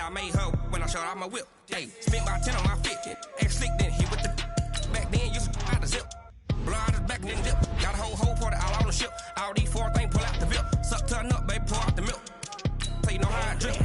I made her when I showed off my whip. Hey, spent about 10 on my fit. Act slick, then hit with the back then, used to out the zip. Blow out his back, then dip. Got a whole party all on the ship. All these four things, pull out the VIP. Suck to a nut, baby, pour out the milk. So you know how I drip.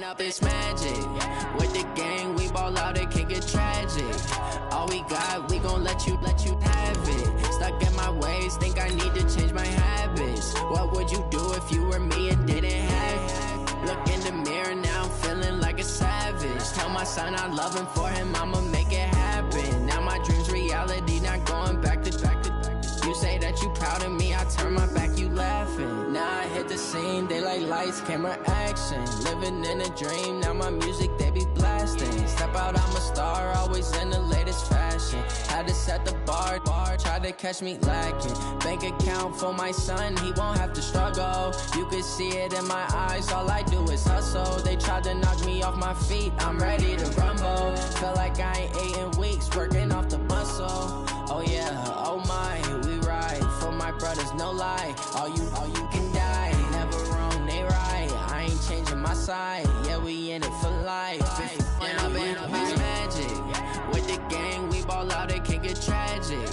Up it's magic. With the gang, we ball out, it can get tragic. All we got, we gon' let you have it. Stuck in my ways, think I need to change my habits. What would you do if you were me and didn't have it? Look in the mirror now, I'm feeling like a savage. Tell my son I love him, for him I'ma make it happen. Now my dream's reality, not going back to. You say that you proud of me, I turn my back, you laughing. Now I hit the scene, they like lights, camera, action. Living in a dream, now my music, they be blasting. Step out, I'm a star, always in the latest fashion. Had to set the bar, try to catch me lacking. Bank account for my son, he won't have to struggle. You can see it in my eyes, all I do is hustle. They tried to knock me off my feet, I'm ready to rumble. Feel like I ain't ate in weeks, working off the muscle. Oh yeah, oh my, we ride for my brothers, no lie. All you can die, never wrong, they right. I ain't changing my side, yeah, we in it for life. And I've been it's magic. With the gang, we ball out, it can get tragic.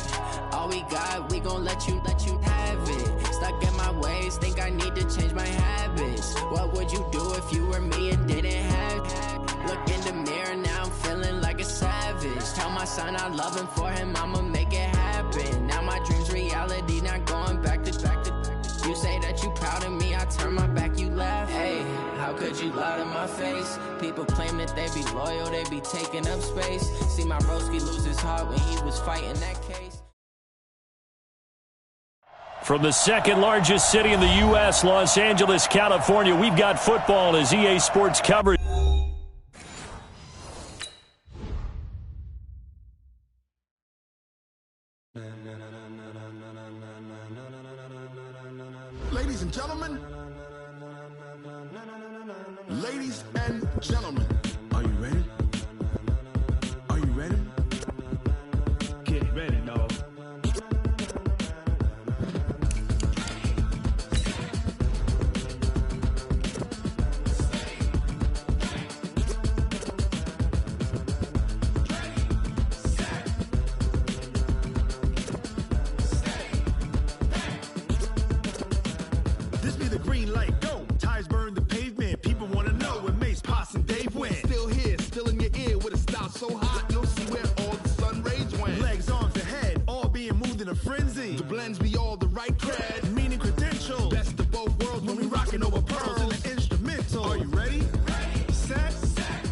All we got, we gon' let you have it. Stuck in my ways, think I need to change my habits. What would you do if you were me and didn't have it? Look in the mirror, now I'm feeling like a savage. Tell my son I love him, for him I'ma make it happen. Now my dream's reality, not going back to. You say that you proud of me, I turn my back, you laugh. Hey, how could you lie to my face? People claim that they be loyal, they be taking up space. See my broski lose his heart when he was fighting that case. From the second largest city in the U.S., Los Angeles, California, we've got football as EA Sports covers. Ladies and gentlemen, ladies and gentlemen, are you ready? Are you ready? Get ready, dog. This be the green light, go. Tires burn the pavement. People want to know where Mace, Poss, and Dave went. Still here, still in your ear with a style so hot, you'll see where all the sun rays went. Legs, arms, and head, all being moved in a frenzy. The blends be all the right cred, meaning credentials. Best of both worlds when we rocking over pearls in the instrumental. Are you ready? Ready. Set.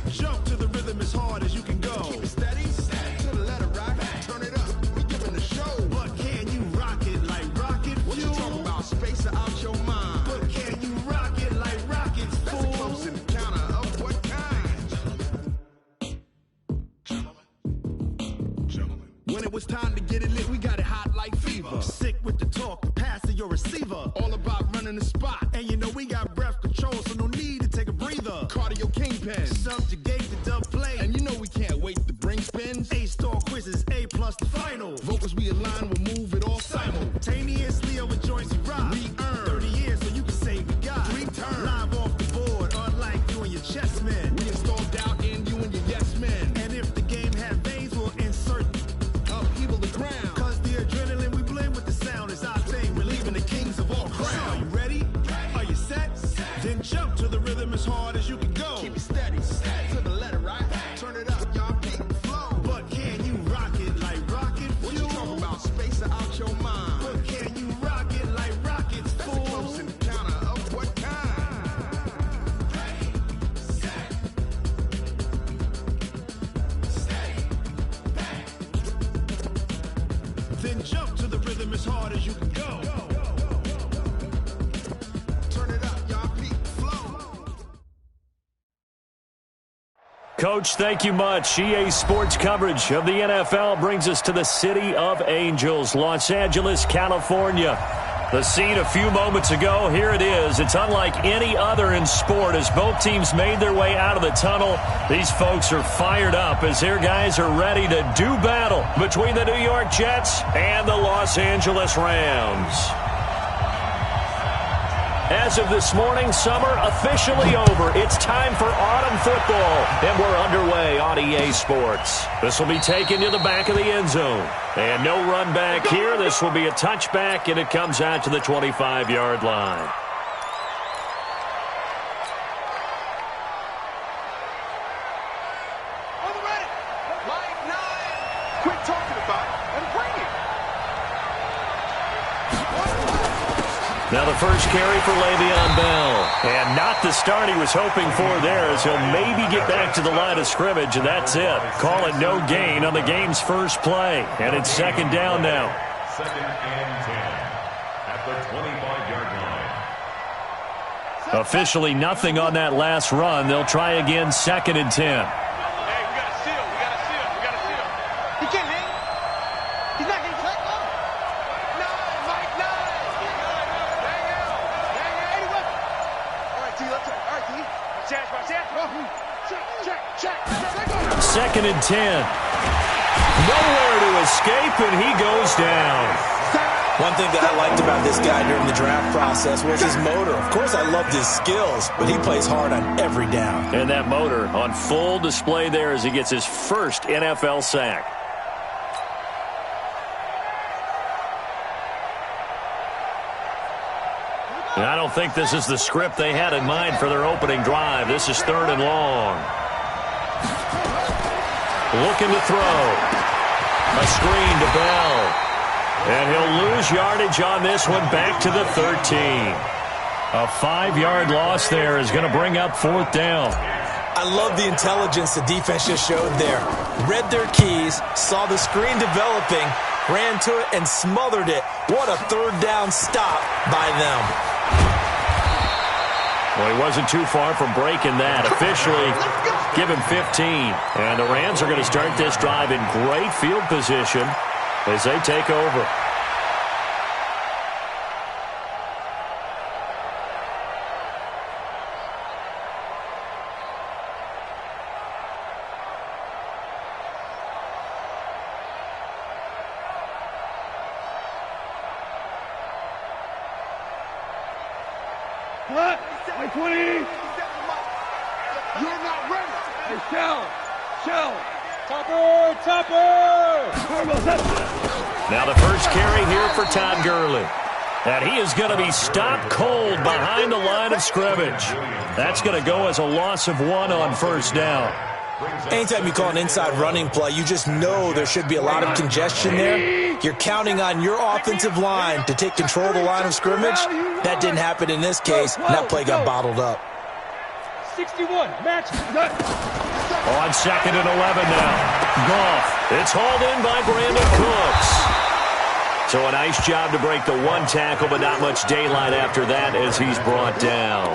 Jump to the rhythm as hard as you can go. Keep it steady. To the letter right. Turn it up. We giving the show. But can you rock it like rocket fuel? What you talking about? Space or out your mind? But can you rock it like rockets, fool? That's a close encounter of what kind? Gentlemen. When it was time to get it lit, we got it hot like fever. Sick with the talk, the pass to your receiver. All about running the spot. And you know we got breath control, so no need to take a breather. Cardio kingpin, subjugate the dub play. And you know we can't wait to bring spins. A-star quizzes, A+ the final. Vocals we align, we'll move it all simultaneously over joints we rock. We earn 30 years so you can say we got 3 turns. Live off the board, unlike you and your chess men. Coach, thank you much. EA Sports coverage of the NFL brings us to the City of Angels, Los Angeles, California. The scene a few moments ago, here it is. It's unlike any other in sport as both teams made their way out of the tunnel. These folks are fired up as their guys are ready to do battle between the New York Jets and the Los Angeles Rams. As of this morning, summer officially over. It's time for autumn football, and we're underway on EA Sports. This will be taken to the back of the end zone. And no run back here. This will be a touchback, and it comes out to the 25-yard line. Quit talking about it and bring it. Now the first carry for Le'Veon Bell. And not the start he was hoping for there as he'll maybe get back to the line of scrimmage, and that's it. Call it no gain on the game's first play. And it's second down now. Second and 10 at the 25-yard line. Officially nothing on that last run. They'll try again second and 10. Second and 10. Nowhere to escape, and he goes down. One thing that I liked about this guy during the draft process was his motor. Of course, I loved his skills, but he plays hard on every down. And that motor on full display there as he gets his first NFL sack. And I don't think this is the script they had in mind for their opening drive. This is third and long. Looking to throw. A screen to Bell. And he'll lose yardage on this one back to the 13. A 5-yard loss there is going to bring up fourth down. I love the intelligence the defense just showed there. Read their keys, saw the screen developing, ran to it, and smothered it. What a third down stop by them. Well, he wasn't too far from breaking that. Officially, give him 15. And the Rams are going to start this drive in great field position as they take over. What? 20. You're not ready. Hey, Shell. Topper. Now the first carry here for Todd Gurley. And he is going to be stopped cold behind the line of scrimmage. That's going to go as a loss of 1 on first down. Anytime you call an inside running play, you just know there should be a lot of congestion there. You're counting on your offensive line to take control of the line of scrimmage. That didn't happen in this case, and that play got bottled up. 61, match. On second and 11 now. Goff. It's hauled in by Brandon Cooks. So a nice job to break the one tackle, but not much daylight after that as he's brought down.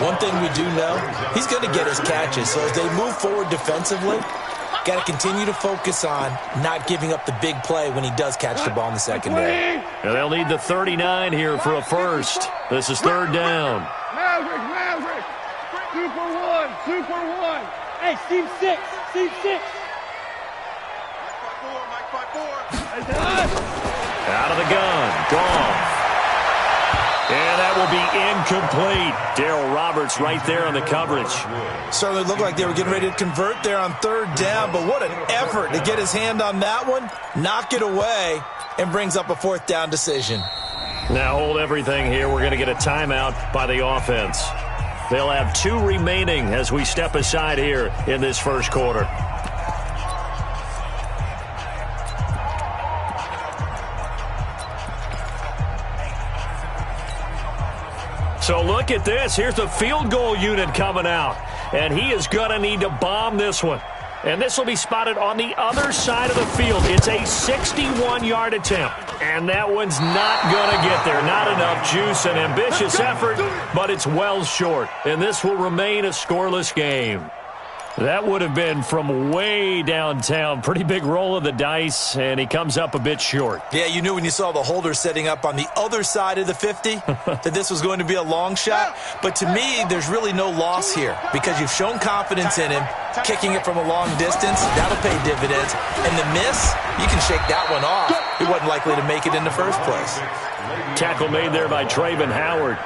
One thing we do know, he's going to get his catches. So as they move forward defensively, got to continue to focus on not giving up the big play when he does catch the ball in the secondary. And they'll need the 39 here for a first. This is third down. Maverick. 2 for 1. Hey, Steve 6. Mike 5-4. Out of the gun. Goff. And that will be incomplete. Darryl Roberts right there on the coverage. Certainly looked like they were getting ready to convert there on third down, but what an effort to get his hand on that one, knock it away, and brings up a fourth down decision. Now hold everything here. We're going to get a timeout by the offense. They'll have 2 remaining as we step aside here in this first quarter. So look at this. Here's the field goal unit coming out. And he is going to need to bomb this one. And this will be spotted on the other side of the field. It's a 61-yard attempt. And that one's not going to get there. Not enough juice and ambitious effort, but it's well short. And this will remain a scoreless game. That would have been from way downtown. Pretty big roll of the dice, and he comes up a bit short. Yeah, you knew when you saw the holder setting up on the other side of the 50 that this was going to be a long shot. But to me, there's really no loss here because you've shown confidence in him. Kicking it from a long distance, that'll pay dividends. And the miss, you can shake that one off. He wasn't likely to make it in the first place. Tackle made there by Trayvon Howard.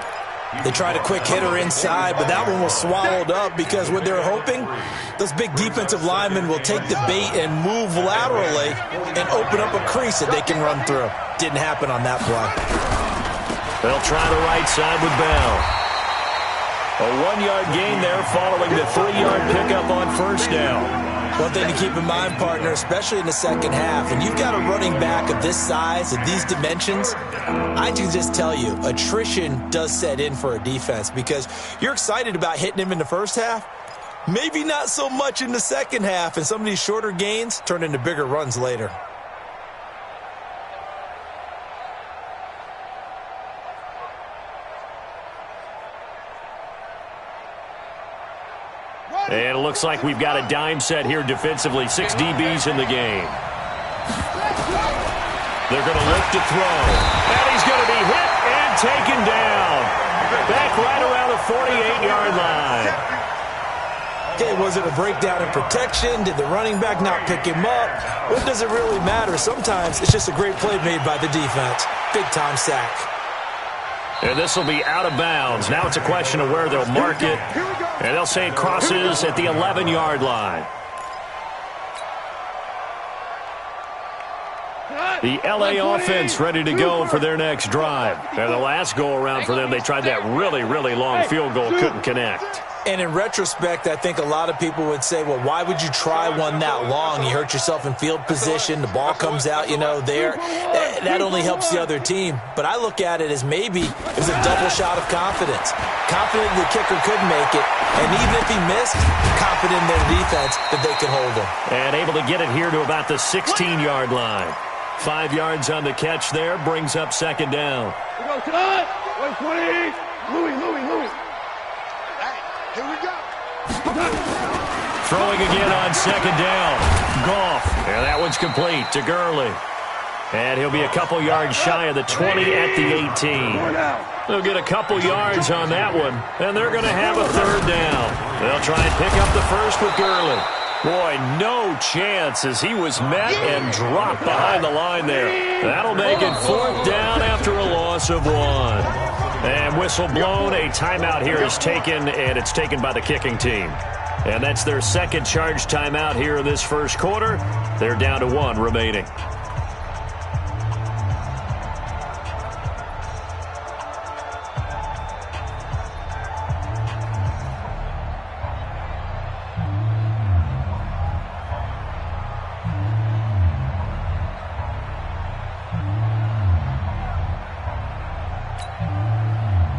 They tried a quick hitter inside, but that one was swallowed up because what they're hoping, those big defensive linemen will take the bait and move laterally and open up a crease that they can run through. Didn't happen on that play. They'll try the right side with Bell. A 1-yard gain there following the 3-yard pickup on first down. One thing to keep in mind, partner, especially in the second half, and you've got a running back of this size, of these dimensions, I can just tell you, attrition does set in for a defense because you're excited about hitting him in the first half, maybe not so much in the second half, and some of these shorter gains turn into bigger runs later. And it looks like we've got a dime set here defensively. 6 DBs in the game. They're going to look to throw. And he's going to be hit and taken down. Back right around the 48-yard line. Okay, was it a breakdown in protection? Did the running back not pick him up? What does it really matter? Sometimes it's just a great play made by the defense. Big-time sack. And this will be out of bounds. Now it's a question of where they'll mark it. And they'll say it crosses at the 11-yard line. The LA offense ready to go for their next drive. And the last go-around for them, they tried that really, really long field goal, couldn't connect. And in retrospect, I think a lot of people would say, well, why would you try one that long? You hurt yourself in field position. The ball comes out, there. That only helps the other team. But I look at it as maybe it was a double shot of confidence. Confident the kicker could make it. And even if he missed, confident in their defense that they could hold him. And able to get it here to about the 16-yard line. 5 yards on the catch there. Brings up second down. We go tonight. 120. Louis. Here we go. Throwing again on second down. Goff. And that one's complete to Gurley. And he'll be a couple yards shy of the 20 at the 18. They'll get a couple yards on that one, and they're going to have a third down. They'll try and pick up the first with Gurley. Boy, no chance as he was met and dropped behind the line there. That'll make it fourth down after a loss of 1. And whistle blown, a timeout here is taken, and it's taken by the kicking team. And that's their second charge timeout here in this first quarter. They're down to 1 remaining.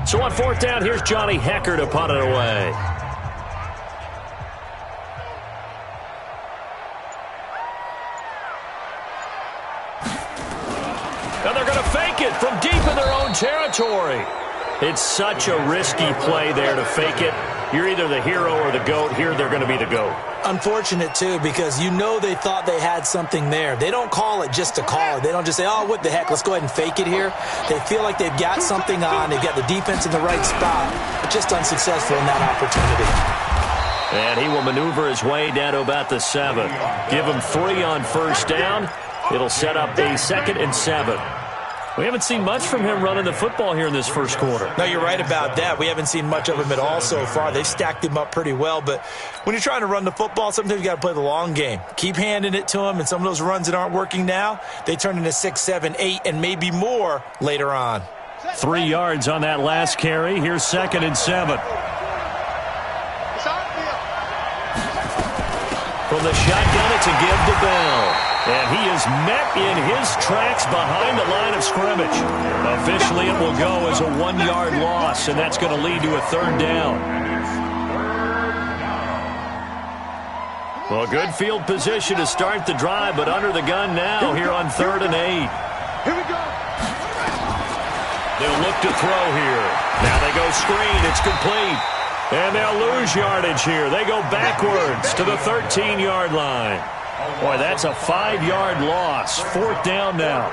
So on fourth down, here's Johnny Hecker to punt it away. And they're going to fake it from deep in their own territory. It's such a risky play there to fake it. You're either the hero or the GOAT. Here, they're going to be the GOAT. Unfortunate, too, because they thought they had something there. They don't call it just to call it. They don't just say, oh, what the heck, let's go ahead and fake it here. They feel like they've got something on. They've got the defense in the right spot, but just unsuccessful in that opportunity. And he will maneuver his way down to about the 7. Give him 3 on first down. It'll set up a 2nd and 7. We haven't seen much from him running the football here in this first quarter. No, you're right about that. We haven't seen much of him at all so far. They've stacked him up pretty well, but when you're trying to run the football, sometimes you got to play the long game. Keep handing it to him, and some of those runs that aren't working now, they turn into 6, 7, 8, and maybe more later on. 3 yards on that last carry. Here's 2nd and 7. From the shotgun, it's a give to Bell. And he is met in his tracks behind the line of scrimmage. Officially, it will go as a 1-yard loss, and that's going to lead to a third down. Well, good field position to start the drive, but under the gun now here on 3rd and 8. Here we go. They'll look to throw here. Now they go screen. It's complete. And they'll lose yardage here. They go backwards to the 13-yard line. Boy, that's a 5-yard loss. 4th down now.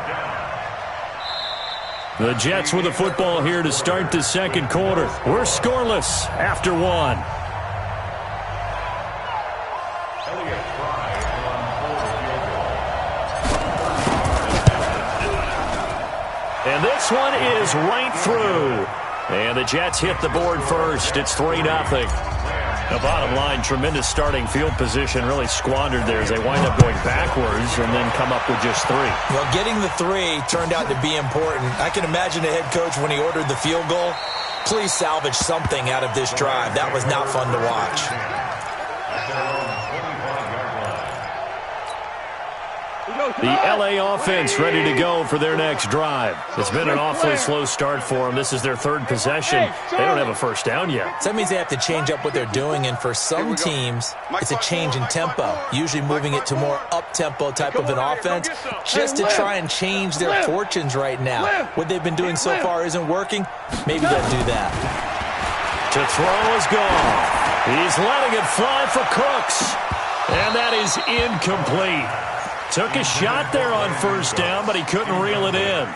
The Jets with the football here to start the second quarter. We're scoreless after 1. And this one is right through. And the Jets hit the board first. It's 3-0. The bottom line, tremendous starting field position, really squandered there as they wind up going backwards and then come up with just 3. Well, getting the 3 turned out to be important. I can imagine the head coach when he ordered the field goal. Please salvage something out of this drive. That was not fun to watch. The LA offense ready to go for their next drive. It's been an awfully slow start for them. This is their 3rd possession. They don't have a first down yet. So that means they have to change up what they're doing, and for some teams, it's a change in tempo, usually moving it to more up-tempo type of an offense just to try and change their fortunes right now. What they've been doing so far isn't working. Maybe they'll do that. To throw is gone. He's letting it fly for Cooks, and that is incomplete. Took a shot there on first down, but he couldn't reel it in.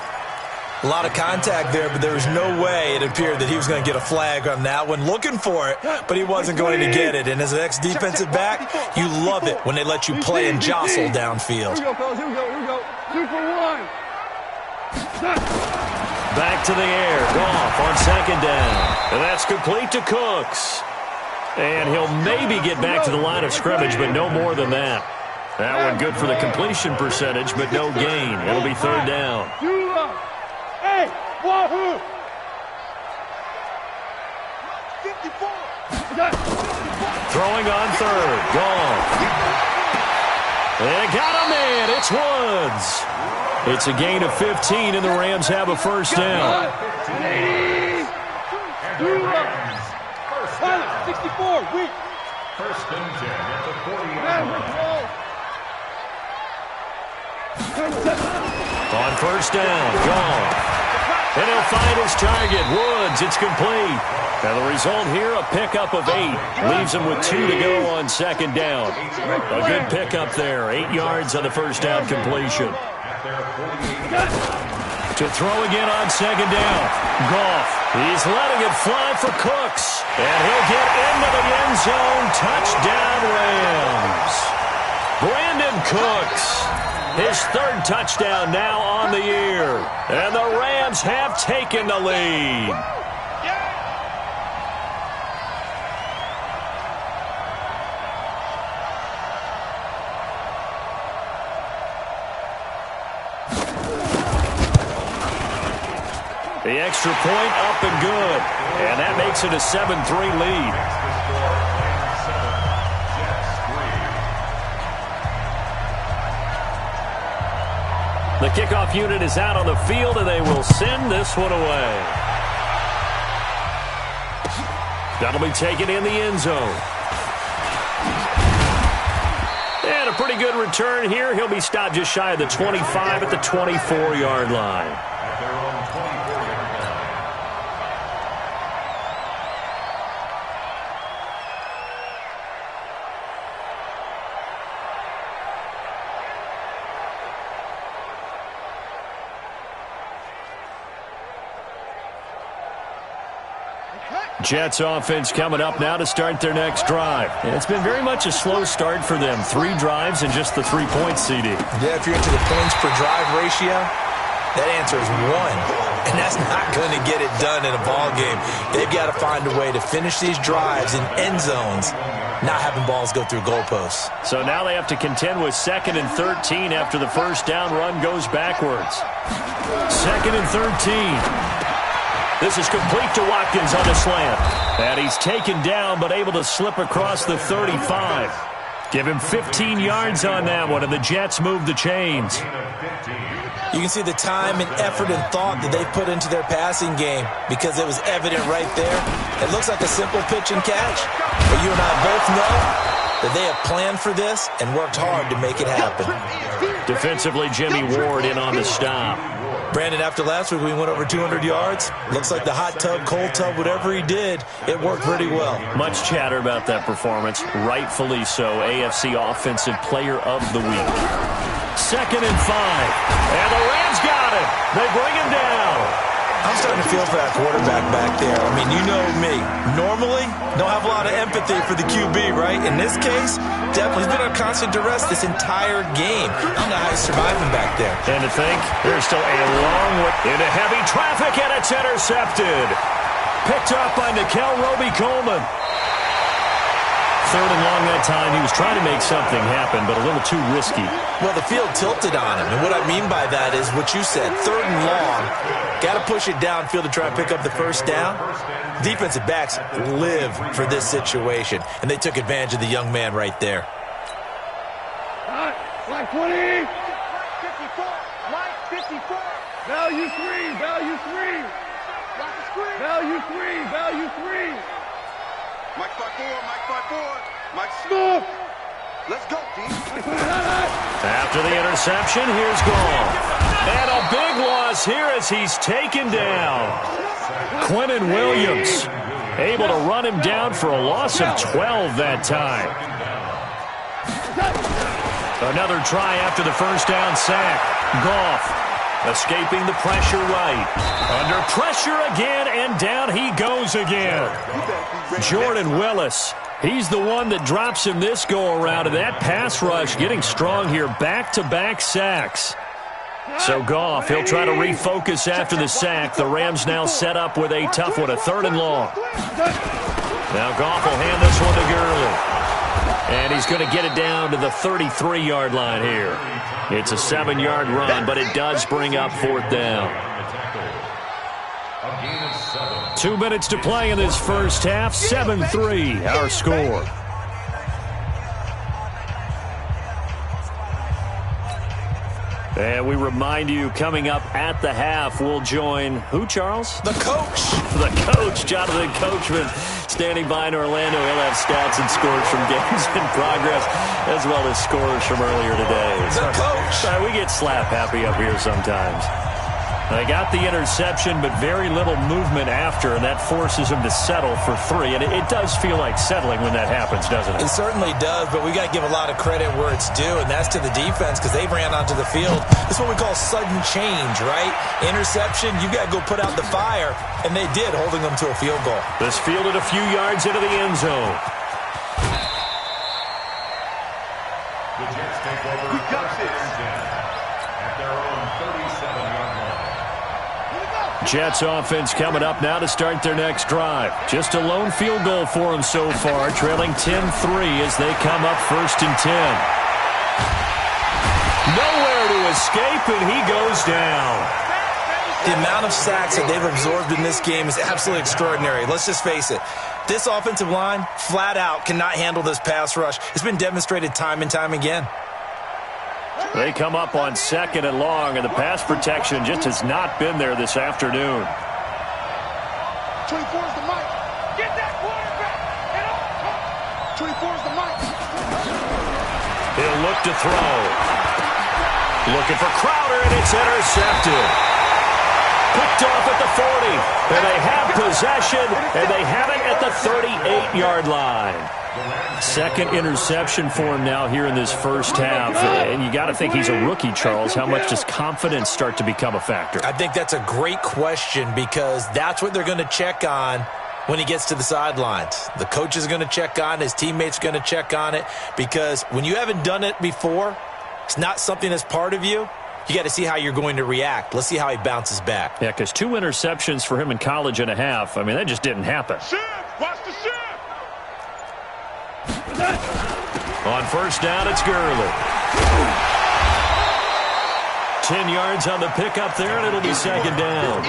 A lot of contact there, but there was no way it appeared that he was going to get a flag on that one. Looking for it, but he wasn't going to get it. And as an ex-defensive back, you love it when they let you play and jostle downfield. Here we go, fellas. Here we go. Here we go. 2 for 1. Back to the air. Goff on 2nd down. And that's complete to Cooks. And he'll maybe get back to the line of scrimmage, but no more than that. That one good for the completion percentage, but no gain. It'll be 3rd down. Hey, Wahoo! 54. Throwing on 3rd. Goff. They got a man. It's Woods. It's a gain of 15, and the Rams have a first down. 64. Weak. 1st and 10 at the 40-yard line. On first down, Goff. And he'll find his target, Woods. It's complete. And the result here, a pickup of 8. Leaves him with 2 to go on 2nd down. A good pickup there. 8 yards on the first down completion. To throw again on 2nd down. Goff. He's letting it fly for Cooks. And he'll get into the end zone. Touchdown, Rams. Brandon Cooks. His 3rd touchdown now on the year. And the Rams have taken the lead. The extra point up and good. And that makes it a 7-3 lead. The kickoff unit is out on the field, and they will send this one away. That'll be taken in the end zone. And a pretty good return here. He'll be stopped just shy of the 25 at the 24-yard line. At their own 24-yard line. Jets offense coming up now to start their next drive. And it's been very much a slow start for them. 3 drives and just the 3 points, CD. Yeah, if you're into the points per drive ratio, that answer is 1. And that's not going to get it done in a ball game. They've got to find a way to finish these drives in end zones, not having balls go through goalposts. So now they have to contend with 2nd and 13 after the first down run goes backwards. 2nd and 13. This is complete to Watkins on the slant. And he's taken down but able to slip across the 35. Give him 15 yards on that one, and the Jets move the chains. You can see the time and effort and thought that they put into their passing game because it was evident right there. It looks like a simple pitch and catch, but you and I both know that they have planned for this and worked hard to make it happen. Defensively, Jimmy Ward in on the stop. Brandon, after last week, we went over 200 yards. Looks like the hot tub, cold tub, whatever he did, it worked pretty well. Much chatter about that performance. Rightfully so. AFC Offensive Player of the Week. 2nd and 5. And the Rams got him. They bring him down. I'm starting to feel for that quarterback back there. I mean, you know me. Normally, don't have a lot of empathy for the QB, right? In this case, definitely, he's been on constant duress this entire game. I don't know how he's surviving back there. And to think, there's still a long way into heavy traffic, and it's intercepted. Picked up by Nickel Roby-Coleman. 3rd and long that time. He was trying to make something happen, but a little too risky. Well, the field tilted on him, and what I mean by that is what you said. 3rd and long, got to push it downfield to try and pick up the first down. Defensive backs live for this situation, and they took advantage of the young man right there. Line 20. 54. Line 54. Value 3. Value 3. Value 3. Value 3. Mike 5-4. Mike 5-4. Mike Smith. Let's go, D. After the interception, here's Goff. And a big loss here as he's taken down. Quentin Williams able to run him down for a loss of 12 that time. Another try after the first down sack. Goff escaping the pressure right. Under pressure again, and down he goes again. Jordan Willis, he's the one that drops him this go-around, and that pass rush getting strong here. Back-to-back sacks. So Goff, he'll try to refocus after the sack. The Rams now set up with a tough one, a 3rd and long. Now Goff will hand this one to Gurley. And he's going to get it down to the 33-yard line here. It's a 7-yard run, but it does bring up 4th down. 2 minutes to play in this first half. 7-3, our score. And we remind you, coming up at the half, we'll join who, Charles? The coach. The coach, Jonathan Coachman, standing by in Orlando. He'll have stats and scores from games in progress, as well as scores from earlier today. The coach. We get slap happy up here sometimes. They got the interception, but very little movement after, and that forces him to settle for 3. And it does feel like settling when that happens, doesn't it? It certainly does, but we got to give a lot of credit where it's due, and that's to the defense because they ran onto the field. This is what we call sudden change, right? Interception, you got to go put out the fire, and they did, holding them to a field goal. This fielded a few yards into the end zone. The Jets take over. We got this. At their own 37-yard line. Jets offense coming up now to start their next drive. Just a lone field goal for them so far, trailing 10-3 as they come up 1st and 10. Nowhere to escape, and he goes down. The amount of sacks that they've absorbed in this game is absolutely extraordinary. Let's just face it. This offensive line, flat out, cannot handle this pass rush. It's been demonstrated time and time again. They come up on 2nd and long, and the pass protection just has not been there this afternoon. 24 is the mic. Get that quarterback. Get up. 24 is the mic. He'll look to throw. Looking for Crowder, and it's intercepted. Picked off at the 40, and they have possession, and they have it at the 38-yard line. 2nd interception for him now here in this first half. And you got to think he's a rookie, Charles. How much does confidence start to become a factor? I think that's a great question because that's what they're going to check on when he gets to the sidelines. The coach is going to check on it. His teammates are going to check on it because when you haven't done it before, it's not something that's part of you. You got to see how you're going to react. Let's see how he bounces back. Yeah, because 2 interceptions for him in college and a half. I mean, that just didn't happen. Watch the shift. On 1st down, it's Gurley. 10 yards on the pickup there, and it'll be 2nd down.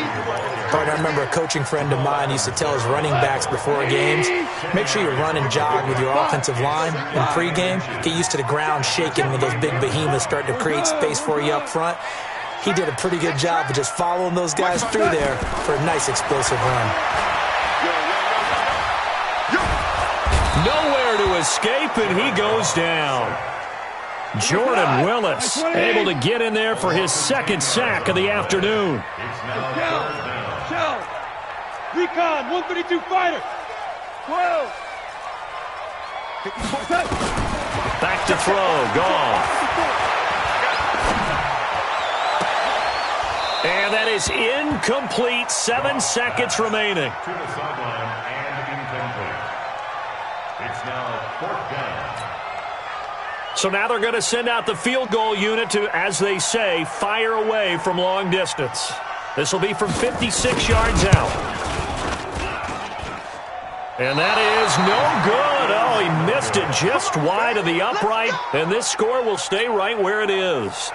I remember a coaching friend of mine used to tell his running backs before games, make sure you run and jog with your offensive line in pregame. Get used to the ground shaking when those big behemoths start to create space for you up front. He did a pretty good job of just following those guys through there for a nice explosive run. Nowhere to escape, and he goes down. Jordan Willis able to get in there for his second sack of the afternoon. Recon, 132 fighter. 12. Back to throw, Goff. And that is incomplete. 7 seconds remaining. To the sideline and incomplete. It's now 4th down. So now they're going to send out the field goal unit to, as they say, fire away from long distance. This will be from 56 yards out. And that is no good. Oh, he missed it just wide of the upright. And this score will stay right where it is.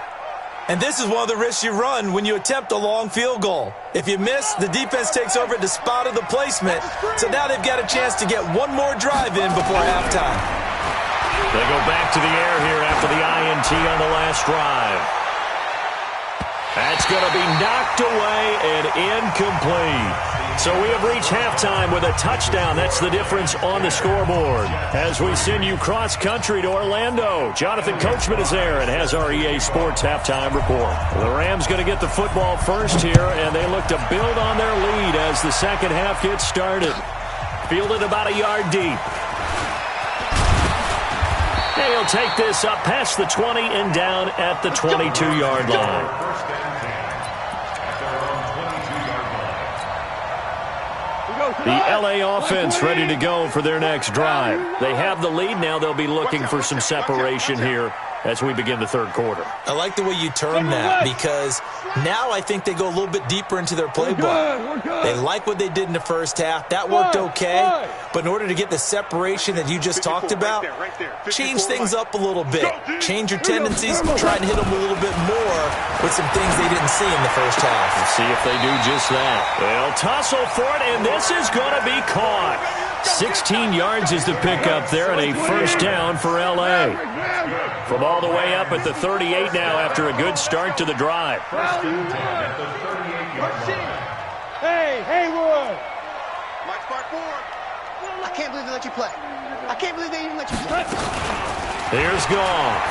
And this is one of the risks you run when you attempt a long field goal. If you miss, the defense takes over at the spot of the placement. So now they've got a chance to get one more drive in before halftime. They go back to the air here after the INT on the last drive. That's going to be knocked away and incomplete. So we have reached halftime with a touchdown. That's the difference on the scoreboard. As we send you cross-country to Orlando, Jonathan Coachman is there and has our EA Sports halftime report. The Rams going to get the football first here, and they look to build on their lead as the second half gets started. Fielded about a yard deep. And he'll take this up past the 20 and down at the 22-yard line. The LA offense ready to go for their next drive. They have the lead now. They'll be looking for some separation here as we begin the third quarter. I like the way you term that because now I think they go a little bit deeper into their playbook. They like what they did in the first half. That worked okay. But in order to get the separation that you just talked about, change things up a little bit. Change your tendencies. Try and hit them a little bit more with some things they didn't see in the first half. Let's see if they do just that. They'll tussle for it, and this is going to be caught. 16 yards is the pickup there, and a first down for L.A. From all the way up at the 38 now after a good start to the drive. Hey, Haywood! Mike Spark forward. I can't believe they let you play. I can't believe they even let you play. Here's Goff.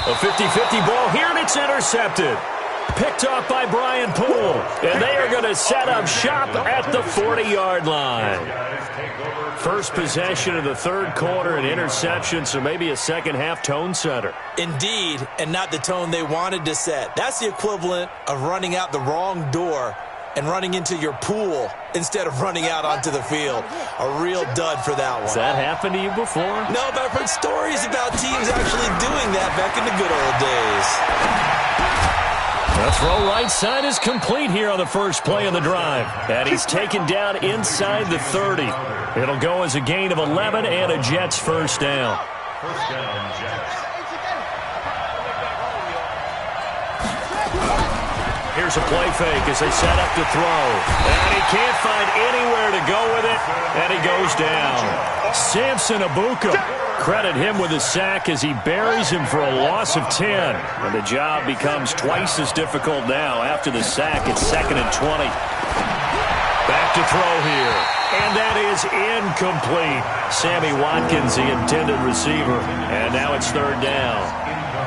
A 50-50 ball here, and it's intercepted. Picked off by Brian Poole. And they are going to set up shop at the 40-yard line. First possession of the third quarter, an interception, so maybe a second-half tone setter. Indeed, and not the tone they wanted to set. That's the equivalent of running out the wrong door and running into your pool instead of running out onto the field. A real dud for that one. Has that happened to you before? No, but I've heard stories about teams actually doing that back in the good old days. The throw right side is complete here on the first play of the drive. And he's taken down inside the 30. It'll go as a gain of 11 and a Jets first down. First down, Jets. Here's a play fake as they set up to throw. And he can't find anywhere to go with it. And he goes down. Samson Abuka. Credit him with a sack as he buries him for a loss of 10. And the job becomes twice as difficult now. After the sack, it's 2nd and 20. Back to throw here. And that is incomplete. Sammy Watkins, the intended receiver. And now it's 3rd down.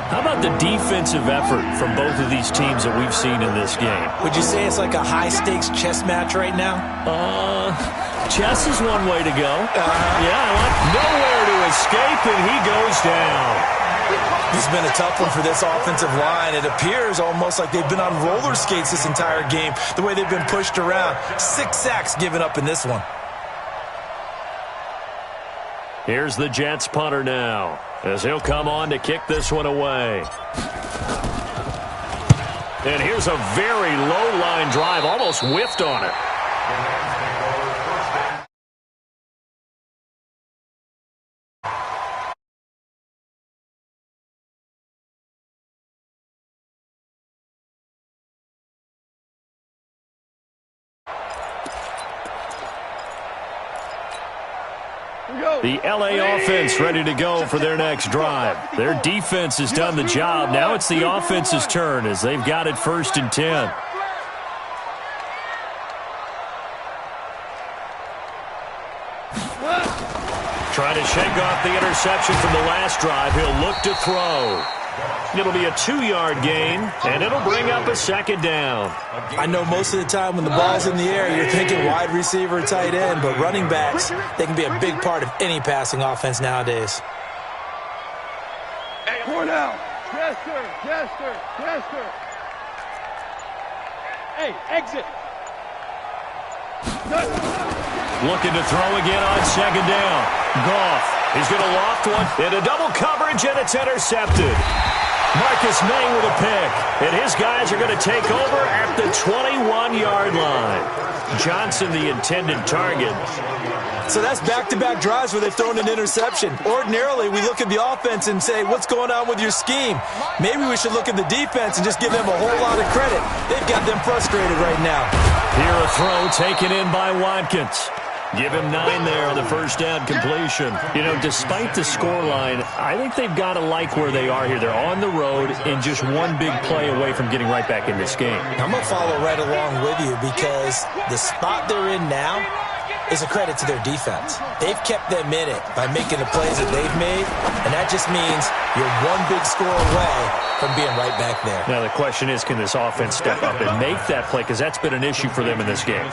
How about the defensive effort from both of these teams that we've seen in this game? Would you say it's like a high-stakes chess match right now? Chess is one way to go. Nowhere to escape, and he goes down. This has been a tough one for this offensive line. It appears almost like they've been on roller skates this entire game, the way they've been pushed around. 6 sacks given up in this one. Here's the Jets punter now, as he'll come on to kick this one away. And here's a very low-line drive, almost whiffed on it. The LA offense ready to go for their next drive. Their defense has done the job. Now it's the offense's turn as they've got it 1st and 10. Trying to shake off the interception from the last drive. He'll look to throw. It'll be a 2-yard gain, and it'll bring up a second down. I know most of the time when the ball's in the air, you're thinking wide receiver, tight end, but running backs, they can be a big part of any passing offense nowadays. Hey, 4 down. Jester. Hey, exit. Looking to throw again on second down. Goff. He's going to loft one into double coverage, and it's intercepted. Marcus May with a pick. And his guys are going to take over at the 21-yard line. Johnson, the intended target. So that's back-to-back drives where they've thrown an interception. Ordinarily, we look at the offense and say, what's going on with your scheme? Maybe we should look at the defense and just give them a whole lot of credit. They've got them frustrated right now. Here a throw taken in by Watkins. Give him 9 there on the first down completion. You know, despite the scoreline, I think they've got to like where they are here. They're on the road and just one big play away from getting right back in this game. I'm going to follow right along with you because the spot they're in now is a credit to their defense. They've kept them in it by making the plays that they've made, and that just means you're one big score away from being right back there. Now the question is, can this offense step up and make that play? Because that's been an issue for them in this game.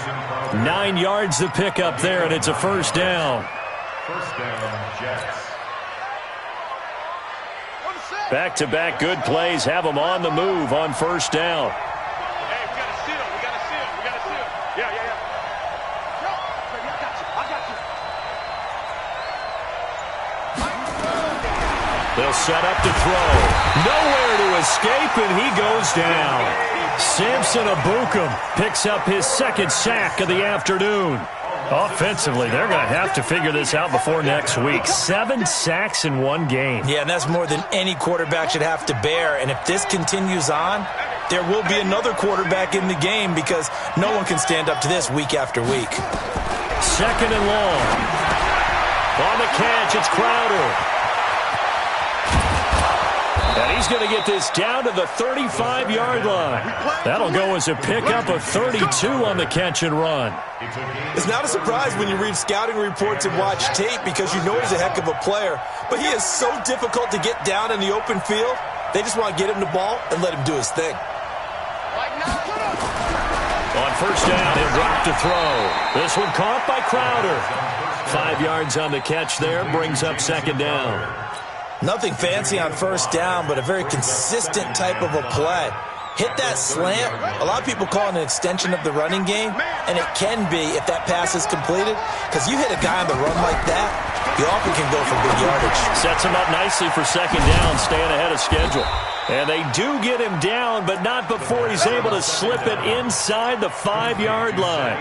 9 yards to pick up there, and it's a first down. First down, Jets. Back-to-back good plays have them on the move on first down. Hey, we got to seal. Yeah. They'll set up to throw. Nowhere to escape, and he goes down. Samson Abukum picks up his second sack of the afternoon. Offensively, they're going to have to figure this out before next week. 7 sacks in one game. Yeah, and that's more than any quarterback should have to bear. And if this continues on, there will be another quarterback in the game because no one can stand up to this week after week. Second and long. On the catch, it's Crowder. And he's going to get this down to the 35-yard line. That'll go as a pickup of 32 on the catch and run. It's not a surprise when you read scouting reports and watch tape because you know he's a heck of a player. But he is so difficult to get down in the open field. They just want to get him the ball and let him do his thing. On first down, he'll drop to throw. This one caught by Crowder. 5 yards on the catch there, brings up second down. Nothing fancy on first down, but a very consistent type of a play. Hit that slant. A lot of people call it an extension of the running game, and it can be if that pass is completed, because you hit a guy on the run like that, you often can go for big yardage. Sets him up nicely for second down, staying ahead of schedule. And they do get him down, but not before he's able to slip it inside the 5-yard line.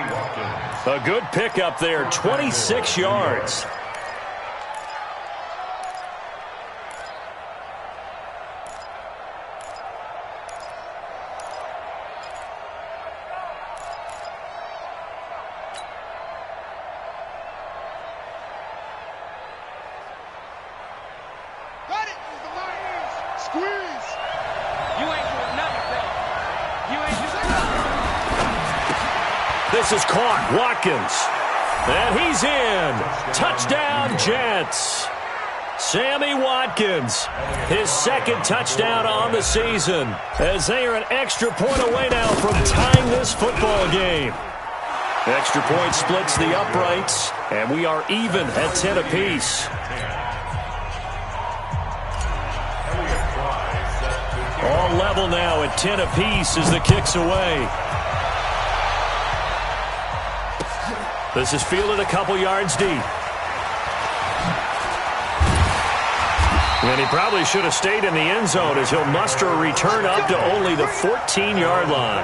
A good pickup there, 26 yards. This is caught. Watkins. And he's in. Touchdown, Jets. Sammy Watkins, his second touchdown on the season, as they are an extra point away now from tying this football game. Extra point splits the uprights, and we are even at 10 apiece. All level now at 10 apiece as the kick's away. This is fielded a couple yards deep. And he probably should have stayed in the end zone as he'll muster a return up to only the 14-yard line.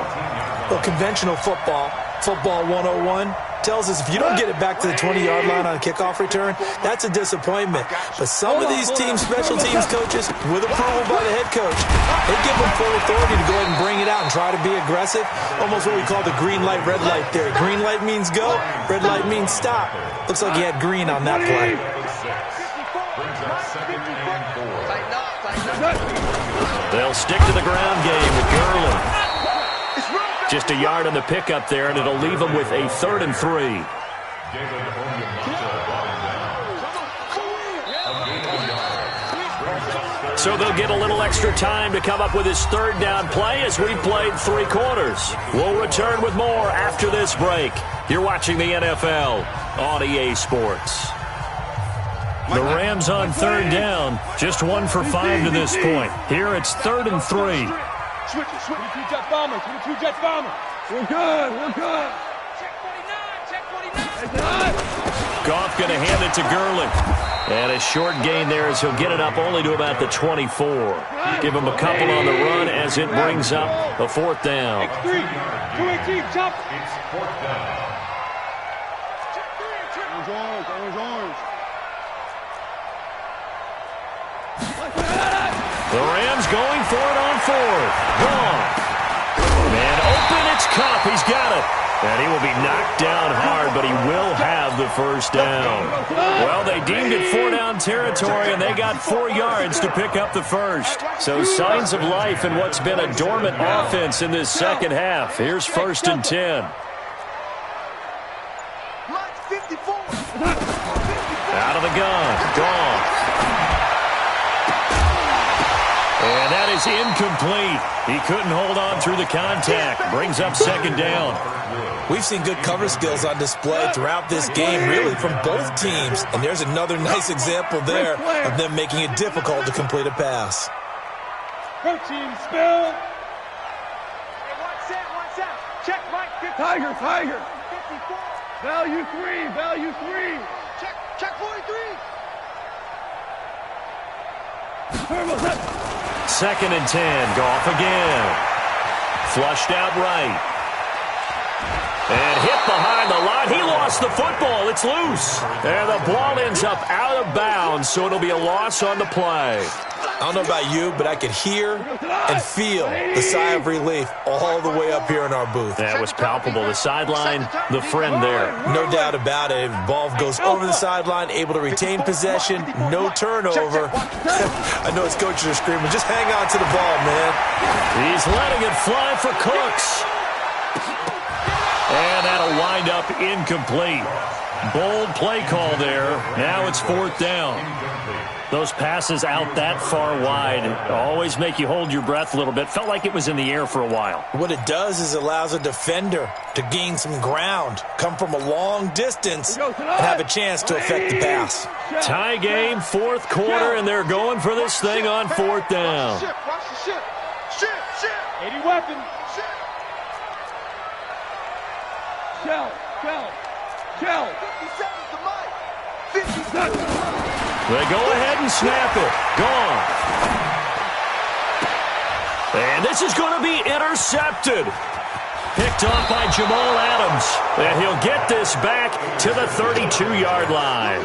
Well, conventional football 101, tells us if you don't get it back to the 20-yard line on a kickoff return, that's a disappointment. But some of these teams, special teams coaches, with approval by the head coach, they give them full authority to go ahead and bring it out and try to be aggressive. Almost what we call the green light, red light theory. Green light means go, red light means stop. Looks like he had green on that play. They'll stick to the ground game with Gurley. Just a yard on the pickup there, and it'll leave them with a 3rd and 3. So they'll get a little extra time to come up with his third down play as we played 3 quarters. We'll return with more after this break. You're watching the NFL on EA Sports. The Rams on third down, just 1 for 5 to this point. Here it's 3rd and 3. Switch it, 22 jet bombers, 22 jet bombers. We're good, we're good. Check 49. Goff going to hand it to Gurley. And a short gain there as he'll get it up only to about the 24. Give him a couple on the run as it brings up a 4th down. X3, 218, chop. It's 4th down. Orange. The Rams going for it on 4th. Gone. Man open, it's Kupp. He's got it. And he will be knocked down hard, but he will have the first down. Well, they deemed it 4-down territory, and they got 4 yards to pick up the first. So signs of life in what's been a dormant offense in this second half. Here's 1st and 10. Out of the gun. Gone. And that is incomplete. He couldn't hold on through the contact. Brings up 2nd down. We've seen good cover skills on display throughout this game, really, from both teams. And there's another nice example there of them making it difficult to complete a pass. Go team, spill. Hey, one set. Check right. Tiger. 54. Value 3. Check 43. 2nd and 10. Goff again. Flushed out right. And hit behind the line. He lost the football. It's loose. And the ball ends up out of bounds, so it'll be a loss on the play. I don't know about you, but I could hear and feel the sigh of relief all the way up here in our booth. That was palpable. The sideline, the friend there. No doubt about it. Ball goes over the sideline, able to retain possession, no turnover. I know his coaches are screaming, just hang on to the ball, man. He's letting it fly for Cooks. And that'll wind up incomplete. Bold play call there. Now it's 4th down. Those passes out that far wide always make you hold your breath a little bit. Felt like it was in the air for a while. What it does is it allows a defender to gain some ground, come from a long distance, and have a chance to affect the pass. Tie game, 4th quarter, and they're going for this thing on 4th down. Watch the ship. 80 weapons. Shell. 57's the mic. 57. They go ahead and snap it. Gone. And this is going to be intercepted. Picked off by Jamal Adams. And he'll get this back to the 32-yard line.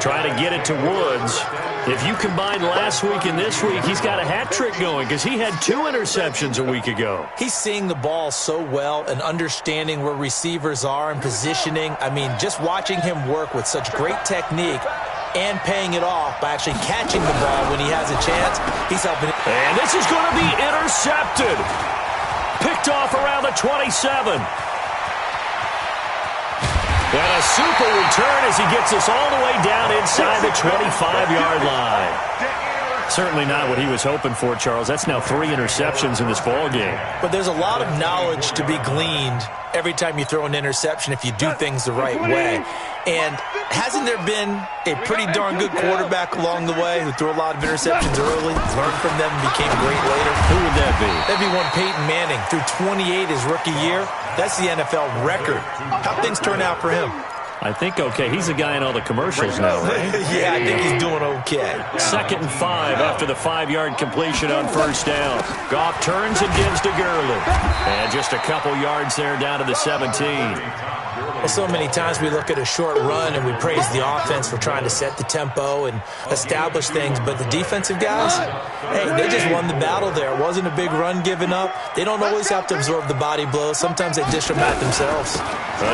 Trying to get it to Woods. If you combine last week and this week, he's got a hat trick going because he had 2 interceptions a week ago. He's seeing the ball so well and understanding where receivers are and positioning. I mean, just watching him work with such great technique and paying it off by actually catching the ball when he has a chance, he's helping it. And this is going to be intercepted. Picked off around the 27. And a super return as he gets us all the way down inside the 25-yard line. Certainly not what he was hoping for, Charles. That's now 3 interceptions in this ball game. But there's a lot of knowledge to be gleaned every time you throw an interception if you do things the right way. And hasn't there been a pretty darn good quarterback along the way who threw a lot of interceptions early, learned from them, and became great later? Who would that be? That'd be one Peyton Manning. Threw 28 his rookie year. That's the NFL record. How'd things turn out for him? I think okay. He's a guy in all the commercials now, right? Yeah, I think he's doing okay. 2nd and 5 after the 5-yard completion on 1st down. Goff turns and gives to Gurley. And just a couple yards there down to the 17. Well, so many times we look at a short run and we praise the offense for trying to set the tempo and establish things, but the defensive guys, hey, they just won the battle there. It wasn't a big run given up. They don't always have to absorb the body blows. Sometimes they dish them out themselves.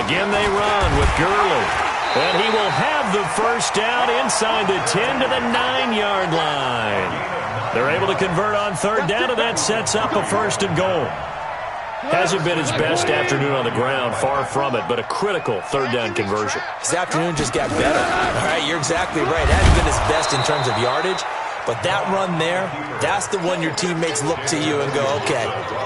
Again, they run with Gurley. And he will have the first down inside the 10 to the 9-yard line. They're able to convert on 3rd down, and that sets up a 1st and goal. Hasn't been his best afternoon on the ground, far from it, but a critical 3rd down conversion. His afternoon just got better. All right, you're exactly right. It hasn't been his best in terms of yardage, But that run there, that's the one your teammates look to you and go, okay,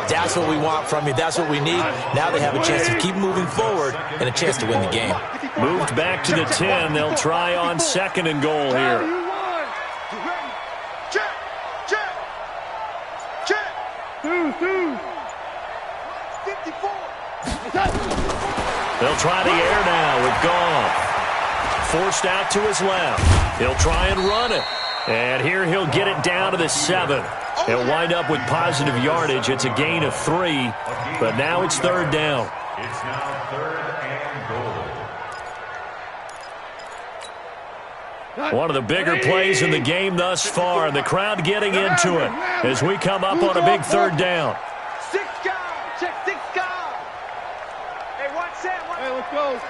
that's what we want from you. That's what we need. Now they have a chance to keep moving forward and a chance to win the game. Moved back to the 10. They'll try on 2nd and goal here. They'll try the air now with Goff. Forced out to his left. He'll try and run it. And here he'll get it down to the 7. He'll wind up with positive yardage. It's a gain of 3, but now it's 3rd down. It's now 3rd and goal. One of the bigger plays in the game thus far, and the crowd getting into it as we come up on a big 3rd down. 6 guys. Check 6 guys. Hey, watch Sam. Hey, let's go.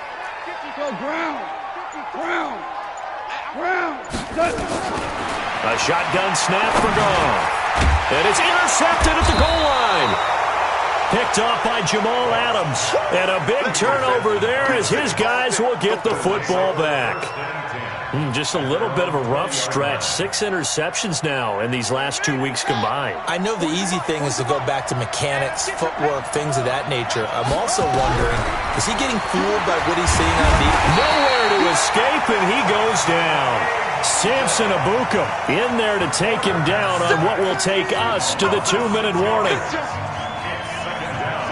50 go ground. 50 ground. A shotgun snap for Goff. And it's intercepted at the goal line. Picked off by Jamal Adams. And a big turnover there as his guys will get the football back. Just a little bit of a rough stretch. 6 interceptions now in these last 2 weeks combined. I know the easy thing is to go back to mechanics, footwork, things of that nature. I'm also wondering, is he getting fooled by what he's seeing on defense? Nowhere to escape, and he goes down. Samson Abuka in there to take him down on what will take us to the 2-minute warning.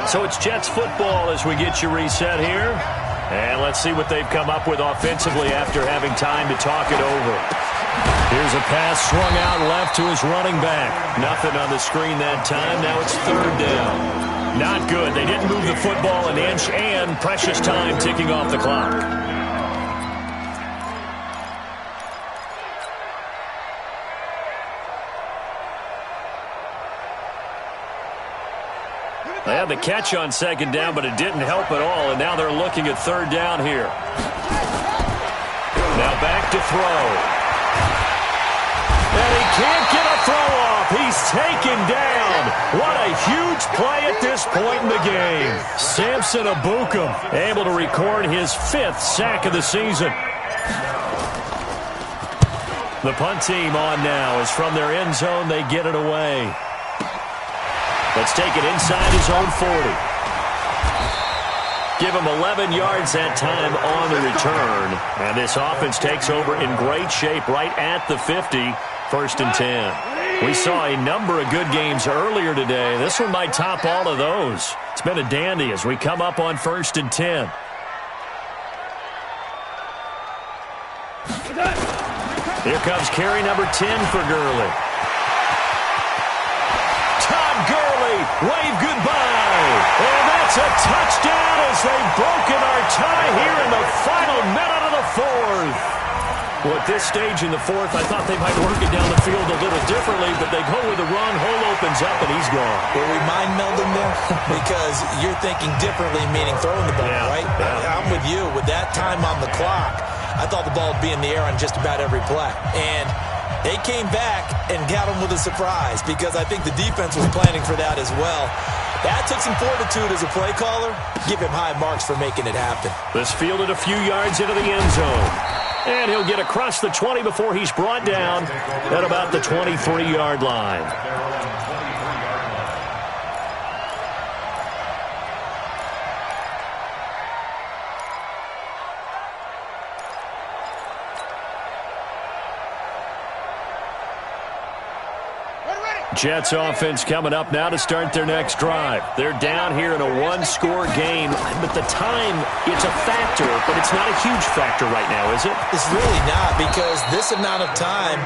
So it's Jets football as we get you reset here. And let's see what they've come up with offensively after having time to talk it over. Here's a pass swung out left to his running back. Nothing on the screen that time. Now it's 3rd down. Not good. They didn't move the football an inch, and precious time ticking off the clock. They had the catch on 2nd down, but it didn't help at all, and now they're looking at 3rd down here. Now back to throw. And he can't get a throw off. He's taken down. What a huge play at this point in the game. Samson Abuka able to record his 5th sack of the season. The punt team on now is from their end zone. They get it away. Let's take it inside his own 40. Give him 11 yards that time on the return. And this offense takes over in great shape right at the 50, 1st and 10. We saw a number of good games earlier today. This one might top all of those. It's been a dandy as we come up on 1st and 10. Here comes carry number 10 for Gurley. Wave goodbye. And that's a touchdown as they've broken our tie here in the final minute of the 4th. Well, at this stage in the 4th, I thought they might work it down the field a little differently, but they go with the run. Hole opens up, and he's gone. Will we mind meld him there? Because you're thinking differently, meaning throwing the ball, right? Yeah. I'm with you. With that time on the clock, I thought the ball would be in the air on just about every play. And they came back and got him with a surprise because I think the defense was planning for that as well. That took some fortitude as a play caller. Give him high marks for making it happen. This fielded a few yards into the end zone. And he'll get across the 20 before he's brought down at about the 23-yard line. Jets offense coming up now to start their next drive. They're down here in a 1-score game, but the time, it's a factor, but it's not a huge factor right now, is it? It's really not, because this amount of time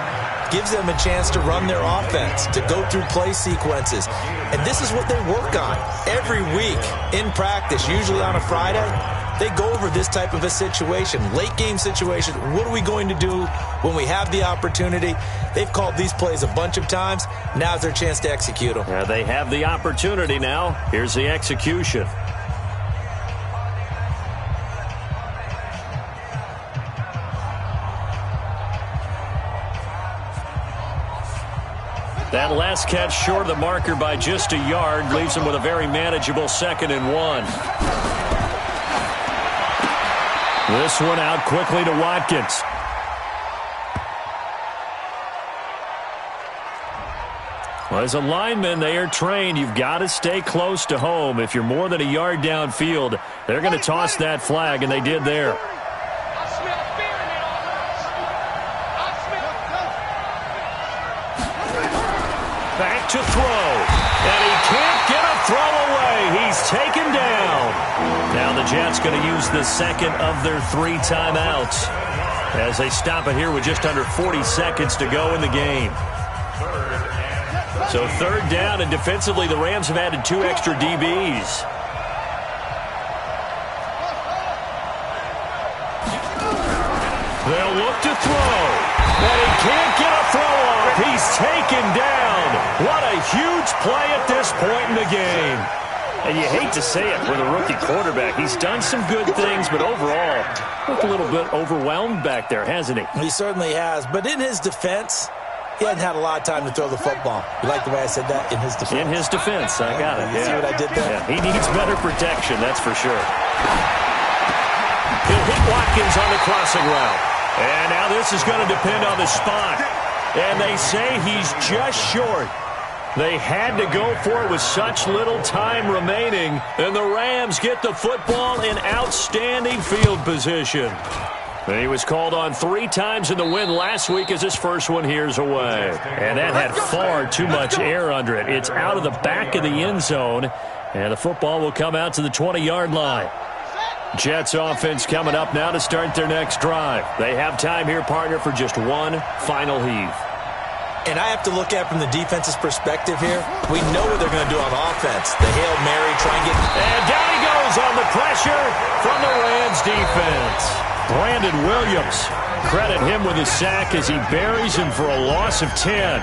gives them a chance to run their offense, to go through play sequences. And this is what they work on every week in practice, usually on a Friday. They go over this type of a situation, late game situation. What are we going to do when we have the opportunity? They've called these plays a bunch of times. Now's their chance to execute them. Yeah, they have the opportunity now. Here's the execution. That last catch short of the marker by just a yard leaves him with a very manageable 2nd and 1. This one out quickly to Watkins. Well, as a lineman, they are trained. You've got to stay close to home. If you're more than a yard downfield, they're going to toss that flag, and they did there. Back to throw. And he can't get a throw away. He's taken down. Now the Jets going to use the second of their 3 timeouts as they stop it here with just under 40 seconds to go in the game. So 3rd down, and defensively the Rams have added 2 extra DBs. They'll look to throw. And he can't get a throw off. He's taken down. What a huge play at this point in the game. And you hate to say it with a rookie quarterback. He's done some good things, but overall, looked a little bit overwhelmed back there, hasn't he? He certainly has. But in his defense, he hadn't had a lot of time to throw the football. You like the way I said that? In his defense. In his defense. I got it. You see what I did there? Yeah, he needs better protection, that's for sure. He'll hit Watkins on the crossing route. And now this is going to depend on the spot. And they say he's just short. They had to go for it with such little time remaining. And the Rams get the football in outstanding field position. And he was called on 3 times in the win last week as his first one here's away. And that had far too much air under it. It's out of the back of the end zone. And the football will come out to the 20-yard line. Jets offense coming up now to start their next drive. They have time here, partner, for just one final heave. And I have to look at it from the defense's perspective here. We know what they're going to do on offense. The Hail Mary, try and get... And down he goes on the pressure from the Rams defense. Brandon Williams, credit him with a sack as he buries him for a loss of 10.